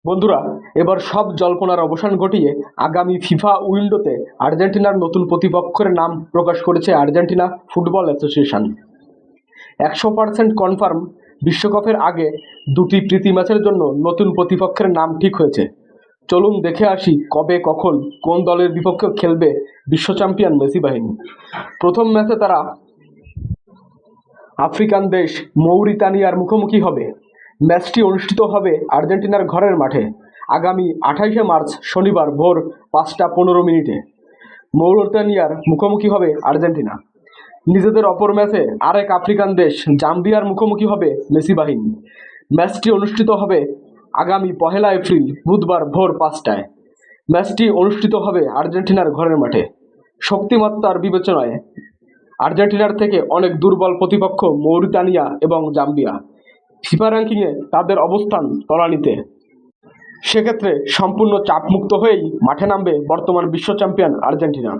বন্ধুরা, এবার সব জল্পনার অবসান ঘটিয়ে আগামী ফিফা উইন্ডোতে আর্জেন্টিনার নতুন প্রতিপক্ষের নাম প্রকাশ করেছে আর্জেন্টিনা ফুটবল অ্যাসোসিয়েশন। 100% কনফার্ম, বিশ্বকাপের আগে দুটি প্রীতি ম্যাচের জন্য নতুন প্রতিপক্ষের নাম ঠিক হয়েছে। চলুন দেখে আসি কবে, কখন, কোন দলের বিপক্ষে খেলবে বিশ্ব চ্যাম্পিয়ন মেসি বাহিনী। প্রথম ম্যাচে তারা আফ্রিকান দেশ মৌরিতানিয়ার মুখোমুখি হবে। ম্যাচটি অনুষ্ঠিত হবে আর্জেন্টিনার ঘরের মাঠে আগামী 28শে মার্চ শনিবার ভোর 5টা 15 মিনিটে। মৌরিতানিয়ার মুখোমুখি হবে আর্জেন্টিনা। নিজেদের অপর ম্যাচে আরেক আফ্রিকান দেশ জাম্বিয়ার মুখোমুখি হবে মেসি বাহিনী। ম্যাচটি অনুষ্ঠিত হবে আগামী 1 এপ্রিল বুধবার ভোর 5টায়। ম্যাচটি অনুষ্ঠিত হবে আর্জেন্টিনার ঘরের মাঠে। শক্তিমত্তার বিবেচনায় আর্জেন্টিনার থেকে অনেক দুর্বল প্রতিপক্ষ মৌরিতানিয়া এবং জাম্বিয়া। ফিফা র্যাঙ্কিংয়ে তাদের অবস্থান তলানিতে। সেক্ষেত্রে সম্পূর্ণ চাপমুক্ত হয়েই মাঠে নামবে বর্তমান বিশ্ব চ্যাম্পিয়ন আর্জেন্টিনা।